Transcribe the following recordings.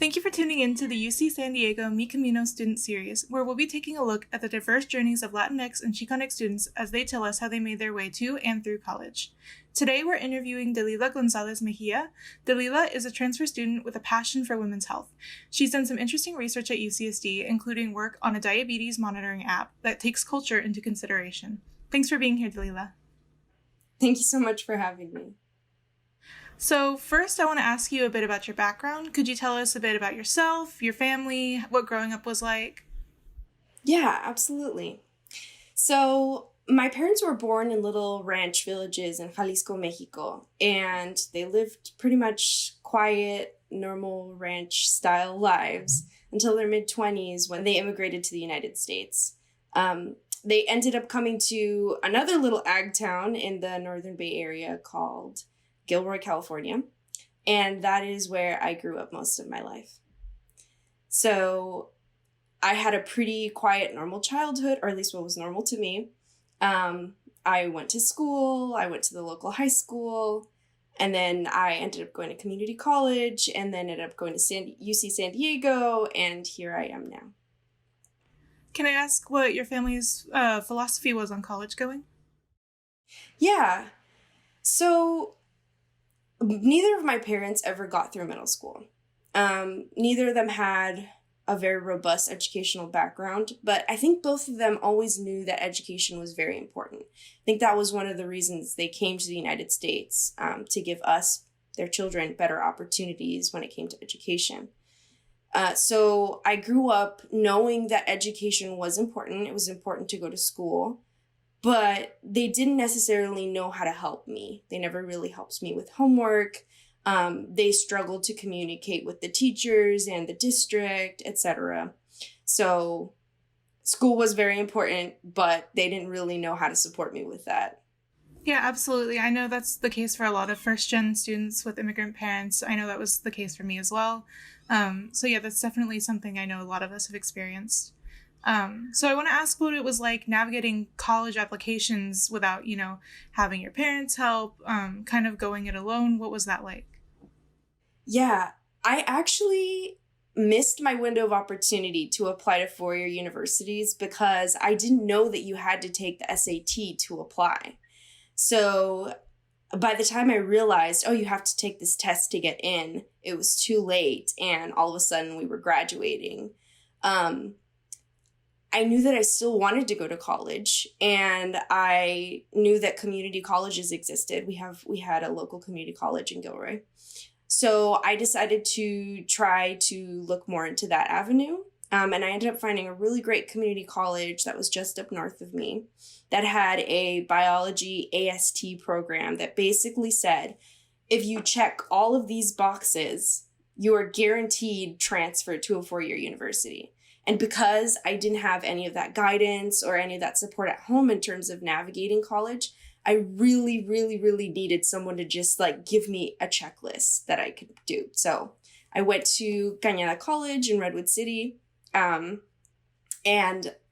Thank you for tuning in to the UC San Diego Mi Camino student series, where we'll be taking a look at the diverse journeys of Latinx and Chicanic students as they tell us how they made their way to and through college. Today, we're interviewing Dalila González Mejía. Dalila is a transfer student with a passion for women's health. She's done some interesting research at UCSD, including work on a diabetes monitoring app that takes culture into consideration. Thanks for being here, Dalila. Thank you so much for having me. So first, I want to ask you a bit about your background. Could you tell us a bit about yourself, your family, what growing up was like? Yeah, absolutely. So my parents were born in little ranch villages in Jalisco, Mexico, and they lived pretty much quiet, normal ranch style lives until their mid-20s when they immigrated to the United States. They ended up coming to another little ag town in the Northern Bay Area called Gilroy, California, and that is where I grew up most of my life. So I had a pretty quiet, normal childhood, or at least what was normal to me. I went to school, I went to the local high school, and then I ended up going to community college, and then ended up going to UC San Diego, and here I am now. Can I ask what your family's philosophy was on college going? Yeah, so neither of my parents ever got through middle school. Neither of them had a very robust educational background, but I think both of them always knew that education was very important. I think that was one of the reasons they came to the United States, to give us, their children, better opportunities when it came to education. So I grew up knowing that education was important. It was important to go to school. But they didn't necessarily know how to help me. They never really helped me with homework. They struggled to communicate with the teachers and the district, etc. So school was very important, but they didn't really know how to support me with that. Yeah, absolutely. I know that's the case for a lot of first-gen students with immigrant parents. I know that was the case for me as well. So yeah, that's definitely something I know a lot of us have experienced. So I want to ask what it was like navigating college applications without, having your parents help, kind of going it alone. What was that like? Yeah, I actually missed my window of opportunity to apply to four-year universities because I didn't know that you had to take the SAT to apply. So by the time I realized, you have to take this test to get in, it was too late. And all of a sudden we were graduating. I knew that I still wanted to go to college, and I knew that community colleges existed. We had a local community college in Gilroy. So I decided to try to look more into that avenue. And I ended up finding a really great community college that was just up north of me that had a biology AST program that basically said, if you check all of these boxes, you are guaranteed transfer to a four-year university. And because I didn't have any of that guidance or any of that support at home in terms of navigating college, I really, really, really needed someone to just give me a checklist that I could do. So I went to Cañada College in Redwood City, and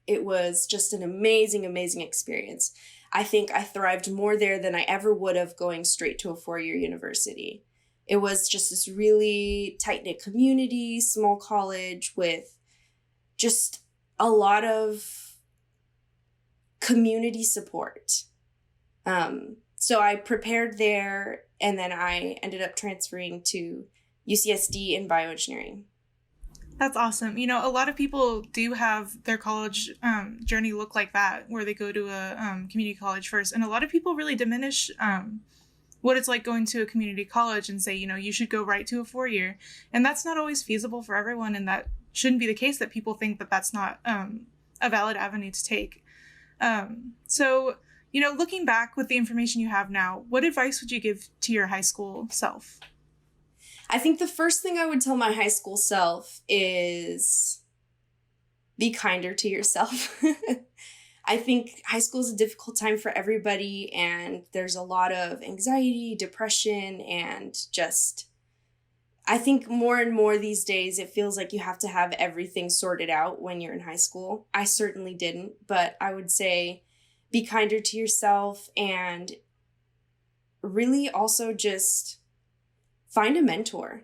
it was just an amazing, amazing experience. I think I thrived more there than I ever would have going straight to a four-year university. It was just this really tight-knit community, small college with just a lot of community support. So I prepared there, and then I ended up transferring to UCSD in bioengineering. That's awesome. A lot of people do have their college journey look like that, where they go to a community college first. And a lot of people really diminish what it's like going to a community college and say, you should go right to a four-year. And that's not always feasible for everyone, and that shouldn't be the case, that people think that that's not a valid avenue to take. So, looking back with the information you have now, what advice would you give to your high school self? I think the first thing I would tell my high school self is be kinder to yourself. I think high school is a difficult time for everybody, and there's a lot of anxiety, depression, and just, I think more and more these days, it feels like you have to have everything sorted out when you're in high school. I certainly didn't, but I would say be kinder to yourself, and really also just find a mentor.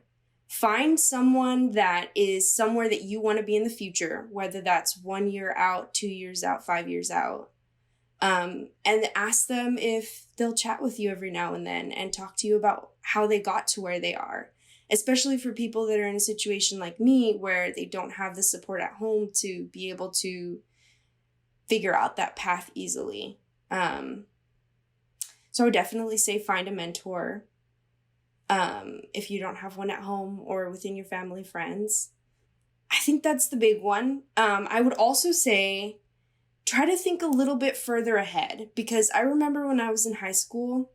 find someone that is somewhere that you want to be in the future, whether that's 1 year out, 2 years out, 5 years out. And ask them if they'll chat with you every now and then and talk to you about how they got to where they are, especially for people that are in a situation like me where they don't have the support at home to be able to figure out that path easily. So I would definitely say find a mentor if you don't have one at home or within your family, friends. I think that's the big one. I would also say try to think a little bit further ahead, because I remember when I was in high school,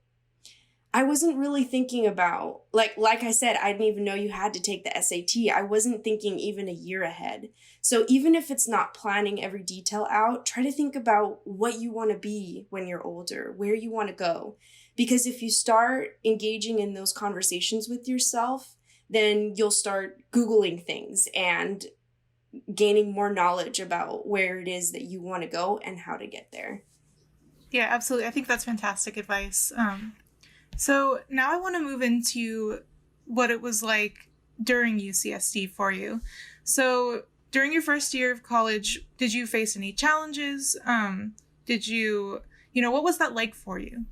I wasn't really thinking about, like I said, I didn't even know you had to take the SAT. I wasn't thinking even a year ahead. So even if it's not planning every detail out, try to think about what you want to be when you're older, where you want to go. Because if you start engaging in those conversations with yourself, then you'll start Googling things and gaining more knowledge about where it is that you want to go and how to get there. Yeah, absolutely. I think that's fantastic advice. So now I want to move into what it was like during UCSD for you. So during your first year of college, did you face any challenges? What was that like for you?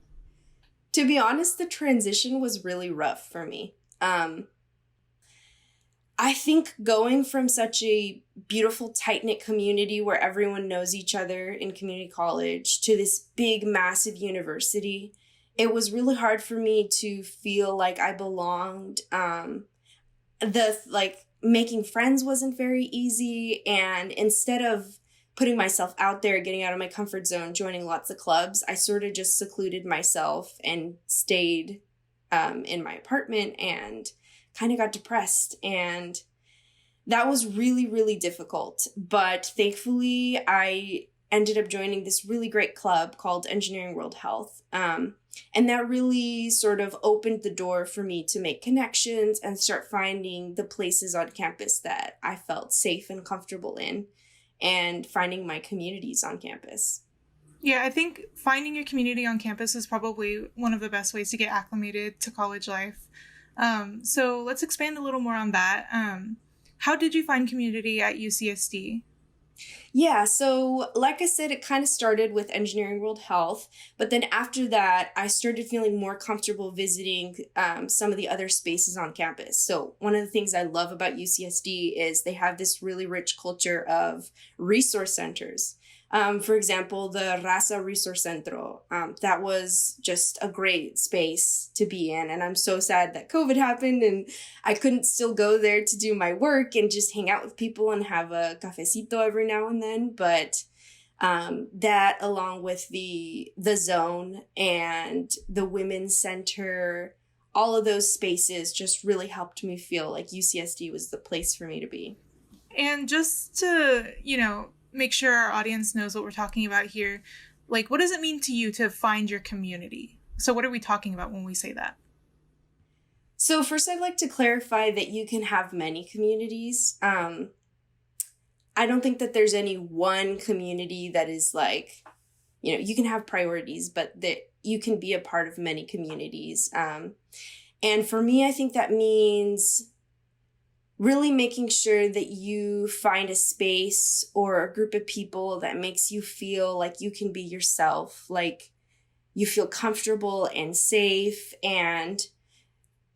To be honest, the transition was really rough for me. I think going from such a beautiful, tight-knit community where everyone knows each other in community college to this big, massive university, it was really hard for me to feel like I belonged. Making friends wasn't very easy. And instead of putting myself out there, getting out of my comfort zone, joining lots of clubs, I sort of just secluded myself and stayed in my apartment and kind of got depressed. And that was really, really difficult. But thankfully, I ended up joining this really great club called Engineering World Health. And that really sort of opened the door for me to make connections and start finding the places on campus that I felt safe and comfortable in, and finding my communities on campus. Yeah, I think finding your community on campus is probably one of the best ways to get acclimated to college life. So let's expand a little more on that. How did you find community at UCSD? Yeah, so like I said, it kind of started with Engineering World Health, but then after that, I started feeling more comfortable visiting some of the other spaces on campus. So one of the things I love about UCSD is they have this really rich culture of resource centers. For example, the Raza Resource Centro, that was just a great space to be in. And I'm so sad that COVID happened and I couldn't still go there to do my work and just hang out with people and have a cafecito every now and then. But that, along with the zone and the women's center, all of those spaces just really helped me feel like UCSD was the place for me to be. And just to, make sure our audience knows what we're talking about here, like, what does it mean to you to find your community? So what are we talking about when we say that? So first, I'd like to clarify that you can have many communities. I don't think that there's any one community that is like, you can have priorities, but that you can be a part of many communities. And for me, I think that means really making sure that you find a space or a group of people that makes you feel like you can be yourself, like you feel comfortable and safe, and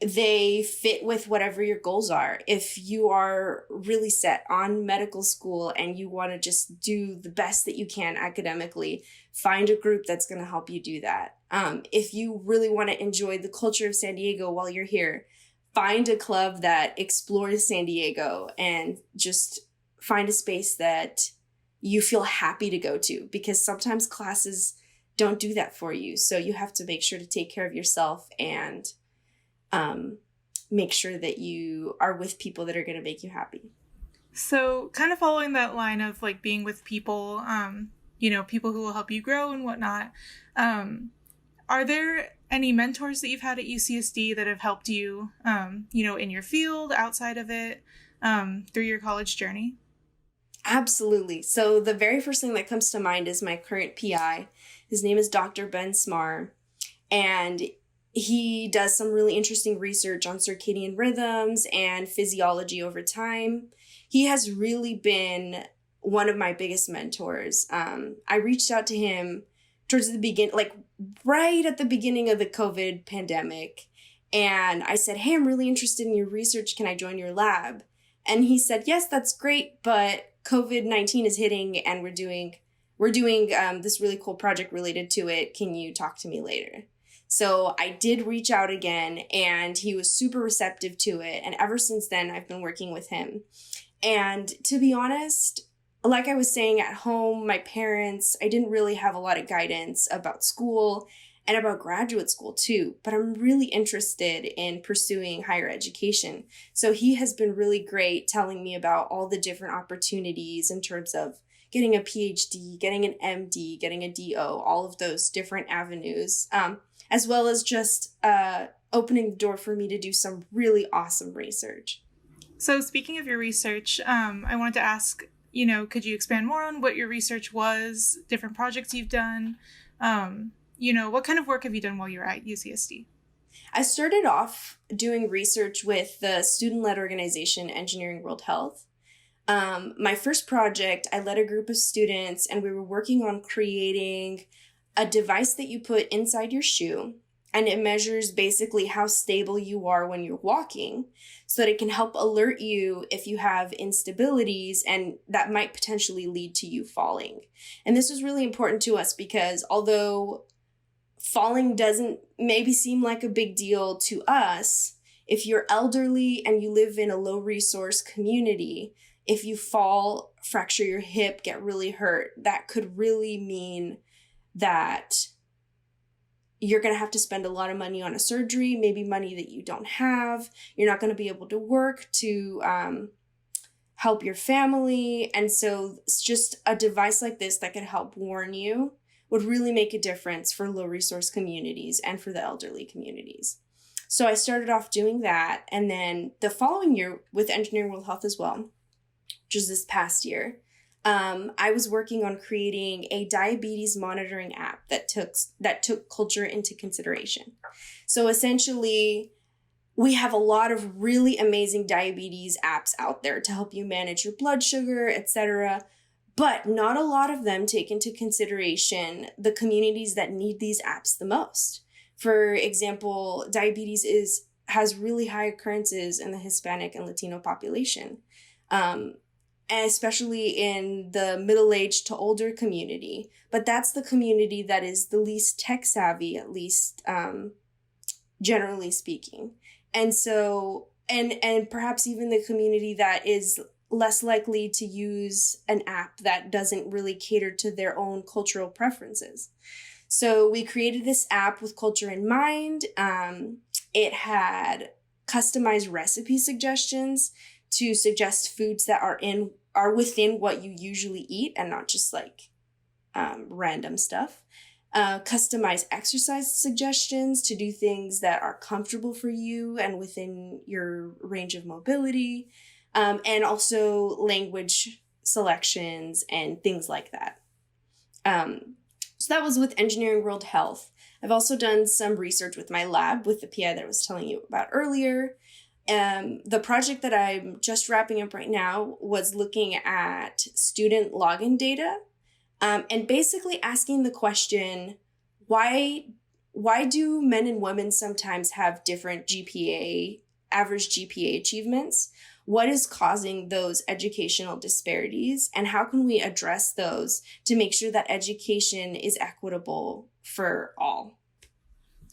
they fit with whatever your goals are. If you are really set on medical school and you want to just do the best that you can academically, find a group that's going to help you do that. If you really want to enjoy the culture of San Diego while you're here, find a club that explores San Diego and just find a space that you feel happy to go to, because sometimes classes don't do that for you. So you have to make sure to take care of yourself and make sure that you are with people that are going to make you happy. So kind of following that line of like being with people, people who will help you grow and whatnot. Are there any mentors that you've had at UCSD that have helped you, in your field, outside of it, through your college journey? Absolutely. So the very first thing that comes to mind is my current PI. His name is Dr. Ben Smar. And he does some really interesting research on circadian rhythms and physiology over time. He has really been one of my biggest mentors. I reached out to him towards the beginning, like right at the beginning of the COVID pandemic. And I said, hey, I'm really interested in your research. Can I join your lab? And he said, yes, that's great. But COVID-19 is hitting and we're doing this really cool project related to it. Can you talk to me later? So I did reach out again and he was super receptive to it. And ever since then, I've been working with him. And to be honest, like I was saying, at home, my parents, I didn't really have a lot of guidance about school and about graduate school too, but I'm really interested in pursuing higher education. So he has been really great telling me about all the different opportunities in terms of getting a PhD, getting an MD, getting a DO, all of those different avenues, as well as just opening the door for me to do some really awesome research. So speaking of your research, I wanted to ask, could you expand more on what your research was, different projects you've done? What kind of work have you done while you were at UCSD? I started off doing research with the student-led organization Engineering World Health. My first project, I led a group of students and we were working on creating a device that you put inside your shoe, and it measures basically how stable you are when you're walking so that it can help alert you if you have instabilities and that might potentially lead to you falling. And this was really important to us because although falling doesn't maybe seem like a big deal to us, if you're elderly and you live in a low resource community, if you fall, fracture your hip, get really hurt, that could really mean that you're going to have to spend a lot of money on a surgery, maybe money that you don't have. You're not going to be able to work to help your family. And so it's just a device like this that could help warn you would really make a difference for low resource communities and for the elderly communities. So I started off doing that. And then the following year with Engineering World Health as well, which was this past year, I was working on creating a diabetes monitoring app that took culture into consideration. So essentially, we have a lot of really amazing diabetes apps out there to help you manage your blood sugar, etc. But not a lot of them take into consideration the communities that need these apps the most. For example, diabetes has really high occurrences in the Hispanic and Latino population. And especially in the middle-aged to older community. But that's the community that is the least tech savvy, at least generally speaking. And so, and perhaps even the community that is less likely to use an app that doesn't really cater to their own cultural preferences. So we created this app with culture in mind. It had customized recipe suggestions to suggest foods that are within what you usually eat and not just like random stuff. Customized exercise suggestions to do things that are comfortable for you and within your range of mobility, and also language selections and things like that. So that was with Engineering World Health. I've also done some research with my lab with the PI that I was telling you about earlier. The project that I'm just wrapping up right now was looking at student login data, and basically asking the question, why do men and women sometimes have different average GPA achievements? What is causing those educational disparities, and how can we address those to make sure that education is equitable for all?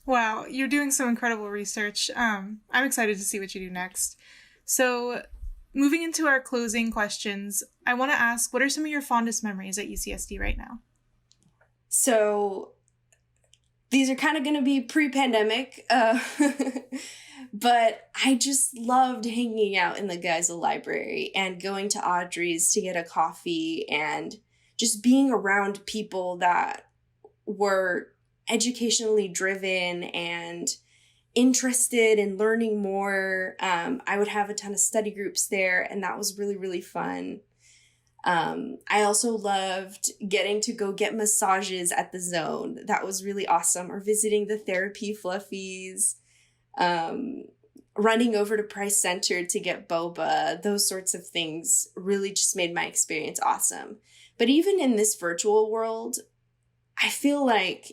Wow, you're doing some incredible research. I'm excited to see what you do next. So, moving into our closing questions, I want to ask, what are some of your fondest memories at UCSD right now? So, these are kind of going to be pre-pandemic, but I just loved hanging out in the Geisel Library and going to Audrey's to get a coffee and just being around people that were educationally driven and interested in learning more. I would have a ton of study groups there, and that was really, really fun. I also loved getting to go get massages at the Zone. That was really awesome. Or visiting the therapy fluffies, running over to Price Center to get boba. Those sorts of things really just made my experience awesome. But even in this virtual world, I feel like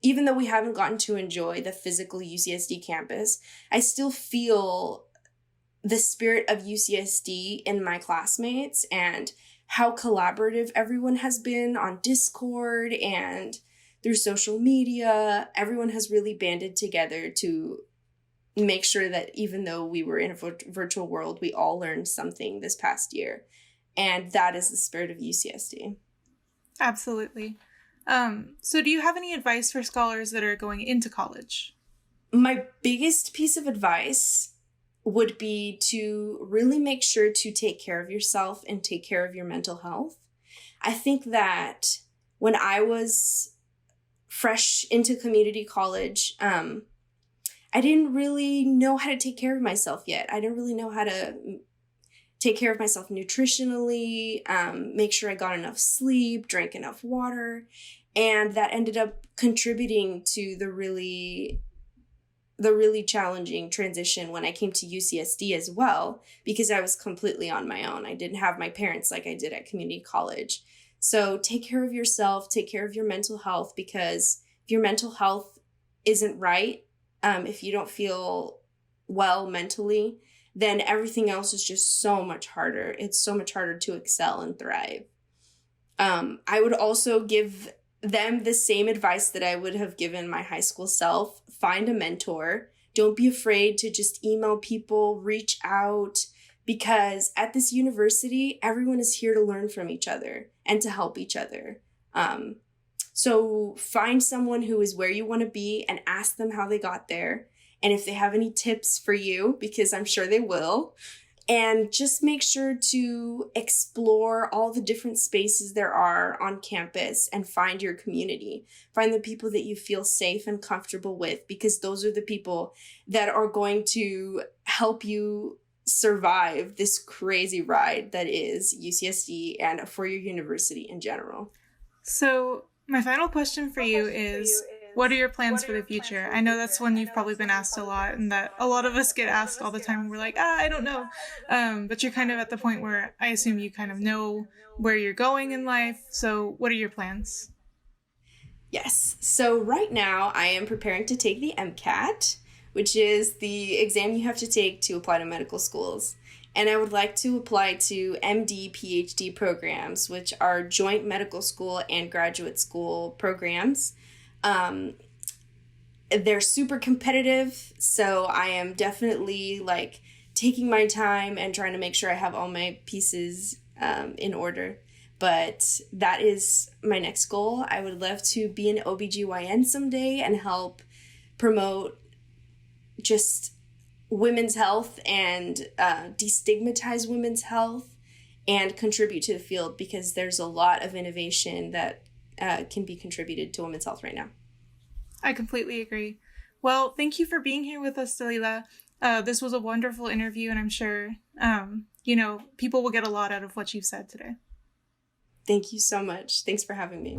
even though we haven't gotten to enjoy the physical UCSD campus, I still feel the spirit of UCSD in my classmates and how collaborative everyone has been on Discord and through social media. Everyone has really banded together to make sure that even though we were in a virtual world, we all learned something this past year. And that is the spirit of UCSD. Absolutely. So do you have any advice for scholars that are going into college? My biggest piece of advice would be to really make sure to take care of yourself and take care of your mental health. I think that when I was fresh into community college, I didn't really know how to take care of myself yet. I didn't really know how to take care of myself nutritionally, make sure I got enough sleep, drank enough water, and that ended up contributing to the really challenging transition when I came to UCSD as well, because I was completely on my own. I didn't have my parents like I did at community college. So take care of yourself, take care of your mental health, because if your mental health isn't right, if you don't feel well mentally, then everything else is just so much harder. It's so much harder to excel and thrive. I would also give them the same advice that I would have given my high school self. Find a mentor. Don't be afraid to just email people, reach out, because at this university, everyone is here to learn from each other and to help each other. So find someone who is where you want to be and ask them how they got there. And if they have any tips for you, because I'm sure they will. And just make sure to explore all the different spaces there are on campus and find your community. Find the people that you feel safe and comfortable with, because those are the people that are going to help you survive this crazy ride that is UCSD and a four-year university in general. So my final question for you is, what are your plans for the future? I know that's one you've probably been asked a lot, and that a lot of us get asked all the time, and we're like, I don't know. But you're kind of at the point where I assume you kind of know where you're going in life. So what are your plans? Yes. So right now I am preparing to take the MCAT, which is the exam you have to take to apply to medical schools. And I would like to apply to MD, PhD programs, which are joint medical school and graduate school programs. They're super competitive, so I am definitely taking my time and trying to make sure I have all my pieces in order. But that is my next goal. I would love to be an OBGYN someday and help promote just women's health and destigmatize women's health and contribute to the field, because there's a lot of innovation that can be contributed to women's health right now. I completely agree. Well, thank you for being here with us, Dalila. This was a wonderful interview, and I'm sure, people will get a lot out of what you've said today. Thank you so much. Thanks for having me.